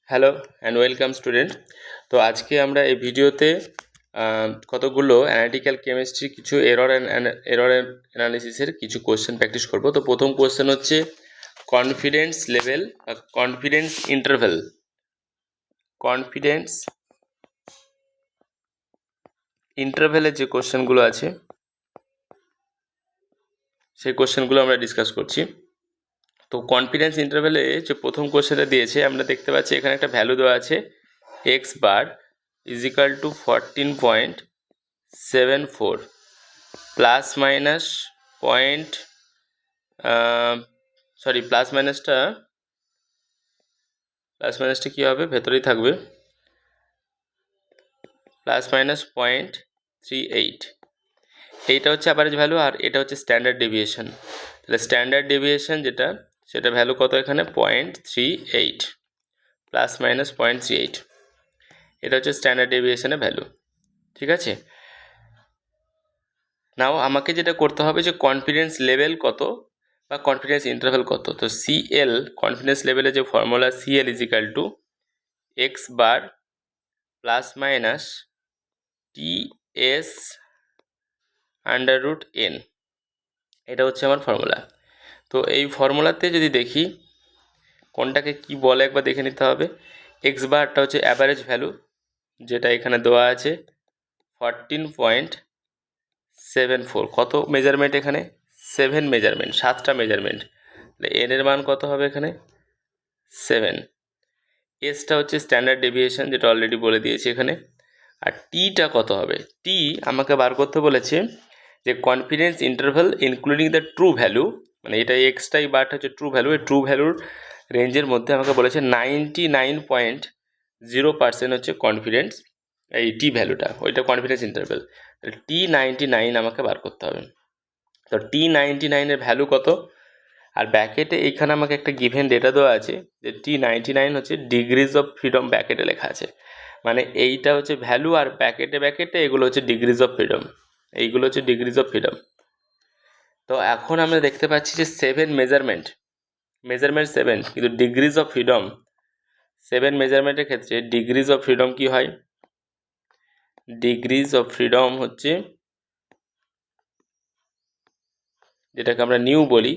Hello and welcome student. তো আজকে আমরা এই ভিডিওতে কতগুলো অ্যানালিটিক্যাল কেমিস্ট্রি কিছু এরর অ্যানালিসিসের কিছু কোশ্চেন প্র্যাকটিস করব। তো প্রথম কোশ্চেন হচ্ছে কনফিডেন্স লেভেল বা কনফিডেন্স ইন্টারভ্যাল। কনফিডেন্স ইন্টারভ্যালের যে কোশ্চেনগুলো আছে সেই কোশ্চেনগুলো আমরা ডিসকাস করছি। তো কনফিডেন্স ইন্টারভ্যালে যে প্রথম কোশ্চেনটা দিয়েছে আমরা দেখতে পাচ্ছি এখানে একটা ভ্যালু দেওয়া আছে X bar equal to 14.74 plus minus point plus মাইনাসটা কী হবে, ভেতরেই থাকবে, প্লাস মাইনাস 0.38। এইটা হচ্ছে অ্যাভারেজ ভ্যালু আর এটা হচ্ছে স্ট্যান্ডার্ড ডেভিয়েশন। তাহলে স্ট্যান্ডার্ড ডেভিয়েশন যেটা সেটা ভ্যালু কত এখানে 0.38 প্লাস মাইনাস 0.38। এটা হচ্ছে স্ট্যান্ডার্ড ডেভিয়েশনের ভ্যালু, ঠিক আছে। নাও আমাকে যেটা করতে হবে যে কনফিডেন্স লেভেল কত বা কনফিডেন্স ইন্টারভ্যাল কত। তো সিএল কনফিডেন্স লেভেলের যে formula CL equal to X bar plus minus TS under root N, এটা হচ্ছে আমার ফর্মুলা। তো এই ফর্মুলাতে যদি দেখি কোনটাকে কি বলে একবার দেখে নিতে হবে। এক্স বারটা হচ্ছে অ্যাভারেজ ভ্যালু যেটা এখানে দেওয়া আছে 14.74। কত মেজারমেন্ট এখানে 7 মেজারমেন্ট, 7টা মেজারমেন্ট। তাহলে এন এর মান কত হবে এখানে 7। এসটা হচ্ছে স্ট্যান্ডার্ড ডেভিয়েশন যেটা অলরেডি বলে দিয়েছি এখানে। আর টিটা কত হবে, টি আমাকে বার করতে বলেছে যে confidence interval including the true value, মানে এটা এক্সটাই বারটা হচ্ছে ট্রু ভ্যালু, এই ট্রু ভ্যালুর রেঞ্জের মধ্যে আমাকে বলেছে 99.0% হচ্ছে কনফিডেন্স এই টি ভ্যালুটা, ওইটা কনফিডেন্স ইন্টারভ্যাল। টি 99 আমাকে বার করতে হবে। তো টি 99-এর ভ্যালু কত, আর ব্যাকেটে এইখানে আমাকে একটা গিভেন ডেটা দেওয়া আছে যে টি 99 হচ্ছে ডিগ্রিজ অফ ফ্রিডম, ব্যাকেটে লেখা আছে। মানে এইটা হচ্ছে ভ্যালু আর ব্যাকেটে এগুলো হচ্ছে ডিগ্রিজ অফ ফ্রিডম, এইগুলো হচ্ছে ডিগ্রিজ অফ ফ্রিডম। তো এখন আমরা দেখতে পাচ্ছি যে 7 মেজারমেন্ট 7, কিন্তু ডিগ্রিজ অফ ফ্রিডম 7 মেজারমেন্টের ক্ষেত্রে ডিগ্রিজ অফ ফ্রিডম কি হয়, ডিগ্রিজ অফ ফ্রিডম হচ্ছে যেটাকে আমরা নিউ বলি।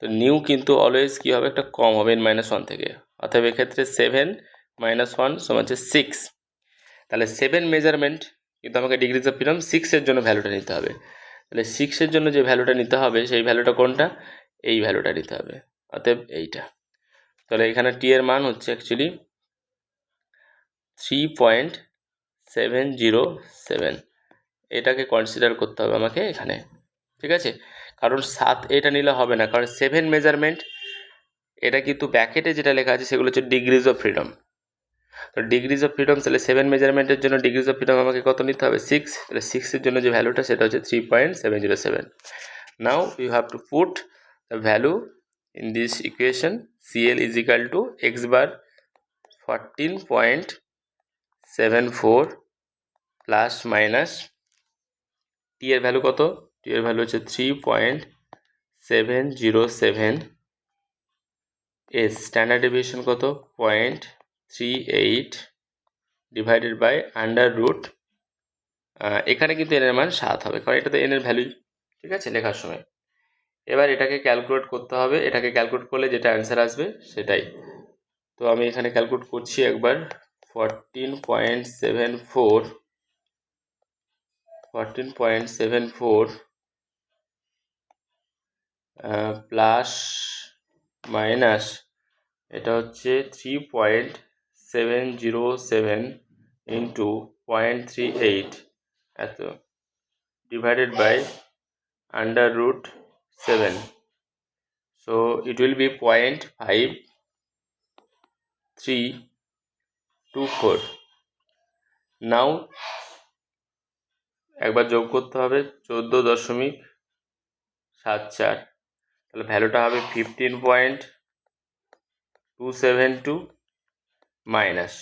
তো নিউ কিন্তু অলওয়েজ কী হবে, একটা কম হবে n-1 থেকে, অর্থাৎ এক্ষেত্রে 7 - 1 সমান হচ্ছে 6। তাহলে 7 মেজারমেন্ট কিন্তু আমাকে ডিগ্রিজ অফ ফ্রিডম 6-এর জন্য ভ্যালুটা নিতে হবে। তাহলে 6-এর জন্য যে ভ্যালুটা নিতে হবে সেই ভ্যালুটা কোনটা, এই ভ্যালুটা নিতে হবে, অতএব এইটা। তাহলে এখানে টি এর মান হচ্ছে অ্যাকচুয়ালি 3.707, এটাকে কনসিডার করতে হবে আমাকে এখানে, ঠিক আছে। কারণ 7 এটা নিলে হবে না, কারণ 7 মেজারমেন্ট এটা কিন্তু ব্যাকেটে যেটা লেখা আছে সেগুলো হচ্ছে ডিগ্রিজ অফ ফ্রিডম। তো ডিগ্রিজ অফ ফ্রিডম, তাহলে 7 মেজারমেন্টের জন্য ডিগ্রিজ অফ ফ্রিডম আমাকে কত নিতে হবে 6। তাহলে 6-এর জন্য যে ভ্যালুটা সেটা হচ্ছে 3.707। Now you have to put the value in this equation. CL is equal to X bar 14.74 plus minus T এর ভ্যালু কত, টি এর ভ্যালু হচ্ছে 3.707, এস স্ট্যান্ডার্ড ডেভিয়েশন কত 0.38 ডিভাইডেড বাই আন্ডার রুট, এখানে কিন্তু এন এর মান 7 হবে কারণ এটা তো এন এর ভ্যালুই, ঠিক আছে, লেখার সময়। এবার এটাকে ক্যালকুলেট করতে হবে, এটাকে ক্যালকুলেট করলে যেটা অ্যান্সার আসবে সেটাই। তো আমি এখানে ক্যালকুলেট করছি একবার 14.74 প্লাস মাইনাস এটা হচ্ছে 3.707 ইন্টু 0.38 এত divided by under root 7, so it will be 0.5324. Now একবার যোগ করতে হবে 14.74, তাহলে ভ্যালুটা হবে 15.272 মাইনাস,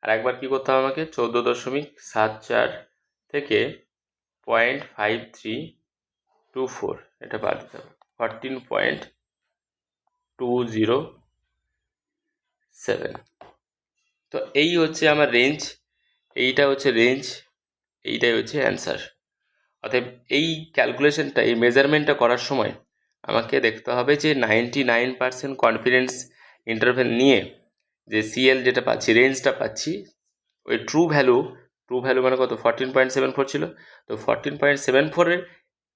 আর একবার কী করতে হবে আমাকে 14.74 থেকে 0.5324 এটা বাদ দিতে হবে, 14.207। তো এই হচ্ছে আমার রেঞ্জ, এইটা হচ্ছে রেঞ্জ, এইটাই হচ্ছে অ্যান্সার। অতএব এই ক্যালকুলেশনটা, এই মেজারমেন্টটা করার সময় আমাকে দেখতে হবে যে 99% কনফিডেন্স ইন্টারভ্যাল নিয়ে যে সিএল যেটা পাচ্ছি, রেঞ্জটা পাচ্ছি, ওই ট্রু ভ্যালু মানে কত, 14.74 ছিল। তো 14.74-এর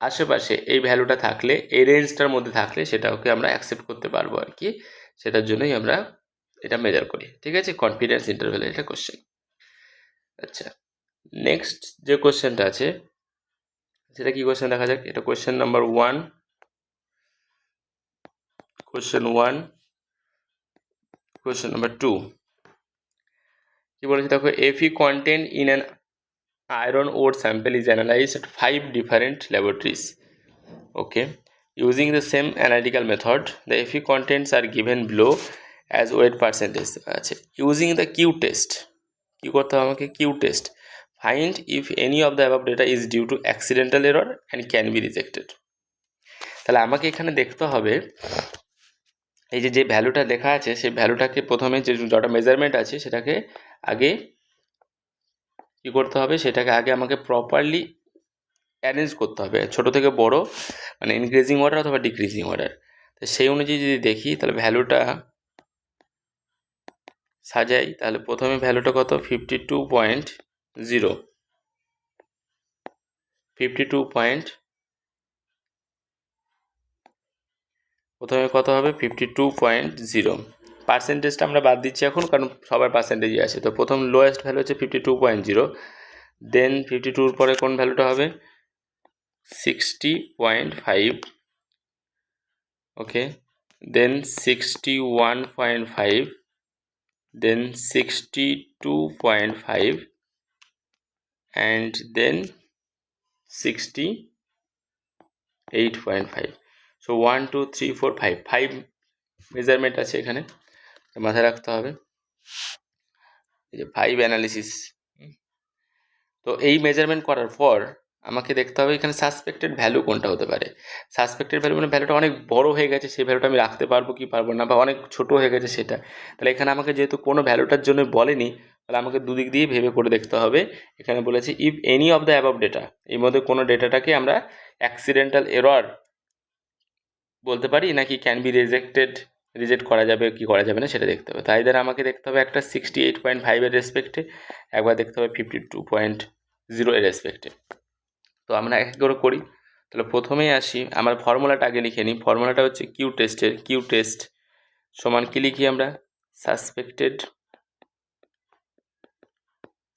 আশেপাশে এই ভ্যালুটা থাকলে, এই রেঞ্জটার মধ্যে থাকলে সেটাকে আমরা অ্যাকসেপ্ট করতে পারবো আর কি। সেটার জন্যই আমরা এটা মেজার করি, ঠিক আছে, কনফিডেন্স ইন্টারভ্যালের এটা কোশ্চেন। আচ্ছা, নেক্সট যে কোশ্চেনটা আছে সেটা কি কোশ্চেন দেখা যাক। এটা question number 1, question 1, question number 2 কি বলেছে দেখো, Fe content in an iron ore sample is analyzed at 5 different laboratories. Okay, using the same analytical method, the Fe contents are given below as weight percentage. আচ্ছা, using the Q test, কি করতে হবে আমাকে, Q test, find if any of the above data is due to accidental error and can be rejected. তাহলে আমাকে এখানে দেখতে হবে এই যে ভ্যালুটা লেখা আছে সেই ভ্যালুটাকে প্রথমে যে যটা মেজারমেন্ট আছে সেটাকে আগে কি করতে হবে, সেটাকে আগে আমাকে প্রপারলি অ্যারেঞ্জ করতে হবে, ছোট থেকে বড়, মানে ইনক্রিজিং অর্ডার অথবা ডিক্রিজিং অর্ডার। তো সেই অনুযায়ী যদি দেখি তাহলে ভ্যালুটা সাজাই, তাহলে প্রথমে ভ্যালুটা কত, 52.0, 52. প্রথমে কত হবে, 52.0। পার্সেন্টেজটা আমরা বাদ দিচ্ছি এখন, কারণ সবার পার্সেন্টেজই আছে। তো প্রথম লোয়েস্ট ভ্যালু হচ্ছে 52.0, দেন 52-র পরে কোন ভ্যালুটা হবে, 60.5, ওকে, দেন 61.5, দেন 62.5, and then 68.5. সো 1 2 3 4 5 মেজারমেন্ট আছে এখানে, মাথায় রাখতে হবে, এই যে 5 অ্যানালিসিস। তো এই মেজারমেন্ট করার পর আমাকে দেখতে হবে এখানে সাসপেক্টেড ভ্যালু কোনটা হতে পারে। সাসপেক্টেড ভ্যালু মানে ভ্যালুটা অনেক বড় হয়ে গেছে, সেই ভ্যালুটা আমি রাখতে পারবো কি পারবো না, বা অনেক ছোট হয়ে গেছে সেটা। তাহলে এখানে আমাকে যেহেতু কোনো ভ্যালুটার জন্য বলেনি, তাহলে আমাকে দুদিক দিয়ে ভেবে করে দেখতে হবে। এখানে বলেছে if any of the above data, এর মধ্যে কোনো ডেটাটাকে আমরা অ্যাক্সিডেন্টাল এরর বলতে পারি নাকি ক্যান বি রিজেক্ট করা যাবে কি করা যাবে না সেটা দেখতে হবে। তাই দ্বারা আমাকে দেখতে হবে একটা 68.5-এর রেসপেক্টে, একবার দেখতে হবে 52.0-এর রেসপেক্টে। তো আমরা এক এক করে করি। তাহলে প্রথমেই আসি, আমার ফর্মুলাটা আগে লিখে নিই। ফর্মুলাটা হচ্ছে কিউ টেস্টের, কিউ টেস্ট সমান কি লিখি আমরা,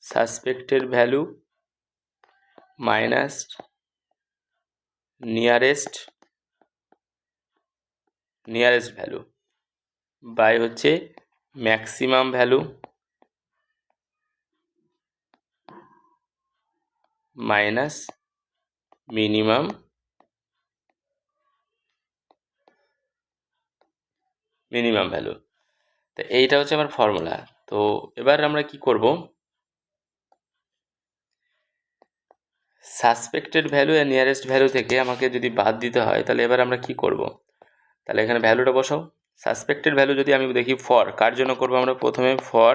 suspected value minus nearest value by হচ্ছে maximum value minus minimum value. তো এইটা হচ্ছে আমার ফর্মুলা। তো এবার আমরা কি করব, সাসপেক্টেড ভ্যালু আর নিয়ারেস্ট ভ্যালু থেকে আমাকে যদি বাদ দিতে হয়, তাহলে এবার আমরা কি করব, তাহলে এখানে ভ্যালুটা বসাও। সাসপেক্টেড ভ্যালু যদি আমি দেখি ফর, কার জন্য করবো আমরা, প্রথমে ফর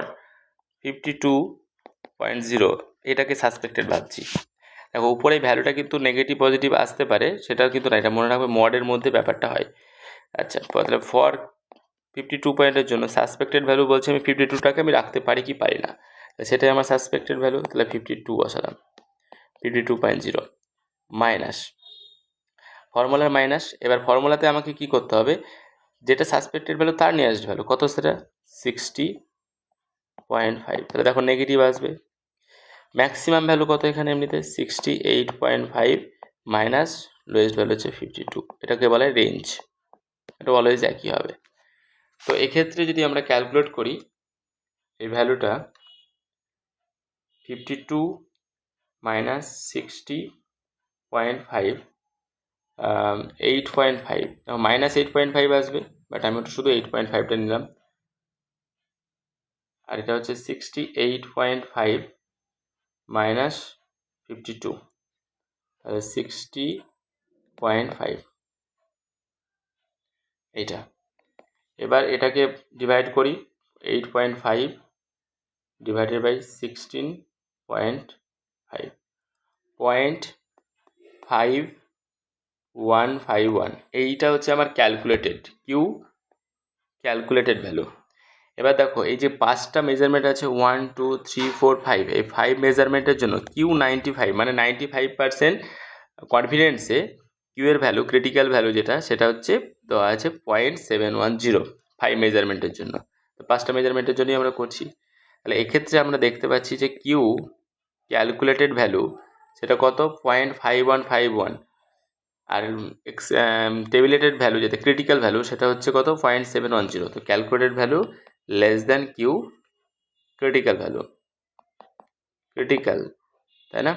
52.0, এটাকে সাসপেক্টেড ভাবছি। দেখো উপরে ভ্যালুটা কিন্তু নেগেটিভ পজিটিভ আসতে পারে, সেটাও কিন্তু না, এটা মনে রাখবে মডের মধ্যে ব্যাপারটা হয়। আচ্ছা, তাহলে ফর 52 পয়েন্টের জন্য সাসপেক্টেড ভ্যালু বলছে আমি 52টাকে আমি রাখতে পারি কি পারি না, সেটাই আমার সাসপেক্টেড ভ্যালু। তাহলে 52 বসালাম, 52.0 মাইনাস ফর্মুলার মাইনাস। এবার ফর্মুলাতে আমাকে কি করতে হবে, যেটা সাসপেক্টেড ভ্যালু তার নিয়ারেস্ট ভ্যালু কত, সেটা 60.5। তাহলে দেখো নেগেটিভ আসবে। ম্যাক্সিমাম ভ্যালু কত এখানে এমনিতে, 68.5 মাইনাস লোয়েস্ট ভ্যালু হচ্ছে 52, এটাকে বলে রেঞ্জ। এটা অলওয়েজ একই হবে। তো এক্ষেত্রে যদি আমরা ক্যালকুলেট করি এই ভ্যালুটা 52 মাইনাস 60.5, 8.5, মাইনাস 8.5 আসবে, বাট আমি ওটা শুধু 8.5টা নিলাম। আর এটা হচ্ছে 68.5 মাইনাস 52, তাহলে 60.5 এইটা। এবার এটাকে ডিভাইড করি, 8.5 ডিভাইডেড বাই 16.5 0.5151 এইটা হচ্ছে আমার ক্যালকুলেটেড ক্যালকুলেটেড ভ্যালু। এবার দেখো এই যে 5টা মেজারমেন্ট আছে 1 2 3 4 5, এই 5 মেজারমেন্টের জন্য Q95 মানে 95% কনফিডেন্সে কিউ এর ভ্যালু, ক্রিটিক্যাল ভ্যালু যেটা, সেটা হচ্ছে দেওয়া আছে 0.710 5 মেজারমেন্টের জন্য। তো 5টা মেজারমেন্টের জন্যই আমরা করছি। তাহলে এক্ষেত্রে আমরা দেখতে পাচ্ছি যে কিউ ক্যালকুলেটেড ভ্যালু সেটা কত 0.5151, আর টেবিলেটেড ভ্যালু যেটা ক্রিটিক্যাল ভ্যালু সেটা হচ্ছে কত 0.710। তো calculated value less than Q critical value, তাই না?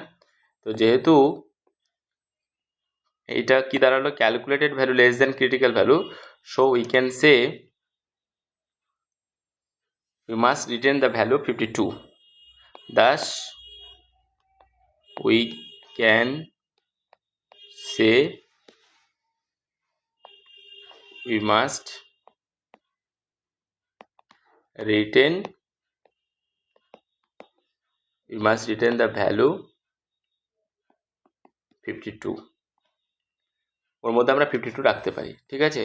তো যেহেতু এইটা কি দাঁড়ালো, calculated value less than critical value, so we can say we must retain the value 52. Thus we can say we must retain the value 52। ওর মধ্যে আমরা 52 রাখতে পারি, ঠিক আছে?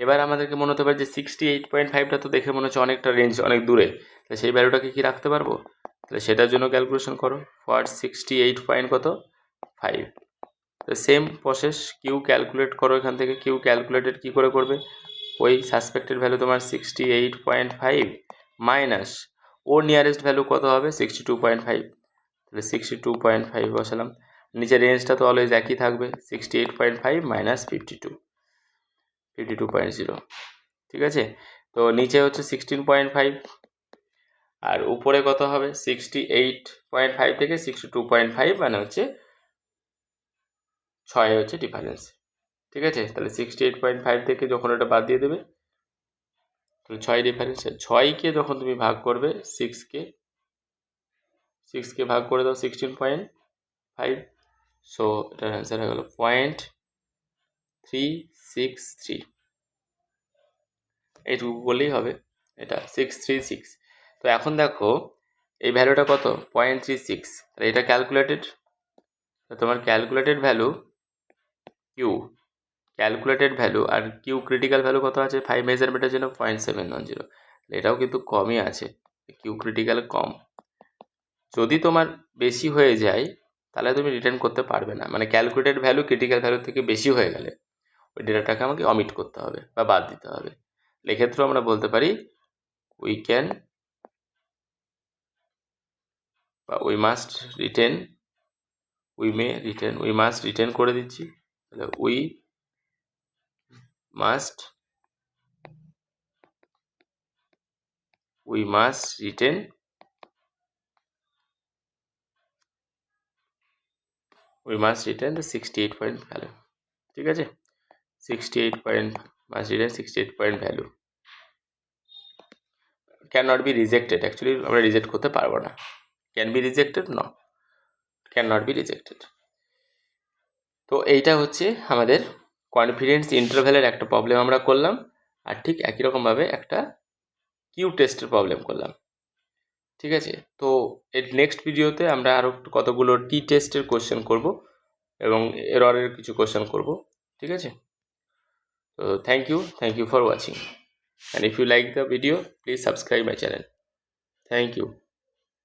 এবার আমাদেরকে মনে হতে পারে যে 68.5টা তো দেখে মনে হচ্ছে অনেকটা রেঞ্জ, অনেক দূরে, তাহলে সেই ভ্যালুটাকে কি রাখতে পারবো? তাহলে সেটার জন্য ক্যালকুলেশন করো ফর 68.5। তো সেম প্রসেস, কিউ ক্যালকুলেট করো এখান থেকে। কিউ ক্যালকুলেটেড কী করে করবে? ওই সাসপেক্টেড ভ্যালু তোমার 68.5 মাইনাস ওর নিয়ারেস্ট ভ্যালু কত হবে 62.5, তাহলে 62.5 বসালাম। নিচে রেঞ্জটা তো অলওয়েজ একই থাকবে, 68.5 মাইনাস 52.0, ঠিক আছে? তো নিচে হচ্ছে 16.5 আর উপরে কত হবে 68.5 থেকে 62.5, মানে হচ্ছে 6 হচ্ছে ডিফারেন্স, ঠিক আছে? তাহলে 68.5 থেকে যখন এটা বাদ দিয়ে দেবে তাহলে 6 ডিফারেন্স। 6কে যখন তুমি ভাগ করবে 6কে ভাগ করে দাও 16.5, সো এটার অ্যান্সার হয়ে গেল 0.363। এইটুকু বললেই হবে, এটা 636। তো এখন দেখো এই ভ্যালুটা কত 0.36, তাহলে এটা ক্যালকুলেটেড। তোমার calculated value Q calculated value আর কিউ ক্রিটিক্যাল ভ্যালু কত আছে 5 মেজারমেন্টের জন্য 0.710, এটাও কিন্তু কমই আছে, কিউ ক্রিটিক্যাল কম। যদি তোমার বেশি হয়ে যায় তাহলে তুমি রিটার্ন করতে পারবে না, মানে ক্যালকুলেটেড ভ্যালু ক্রিটিক্যাল ভ্যালু থেকে বেশি হয়ে গেলে ওই ডেটাটাকে আমাকে অমিট করতে হবে বা বাদ দিতে হবে। এক্ষেত্রেও আমরা বলতে পারি উই ক্যান বা উই মাস্ট রিটেন করে দিচ্ছি, তাহলে we must written the 68 point value, ঠিক আছে? 68 point must retain 68 point value cannot be rejected, actually আমরা রিজেক্ট করতে পারবো না। Can be rejected, no, can not be rejected. তো এইটা হচ্ছে আমাদের কনফিডেন্স ইন্টারভ্যালের একটা প্রবলেম আমরা করলাম, আর ঠিক একই রকমভাবে একটা কিউ টেস্টের প্রবলেম করলাম, ঠিক আছে? তো এর নেক্সট ভিডিওতে আমরা আরও কতগুলো টি টেস্টের কোশ্চেন করব এবং এররের কিছু কোশ্চেন করব, ঠিক আছে? তো thank you for watching, and if you like the video please subscribe my channel. Thank you.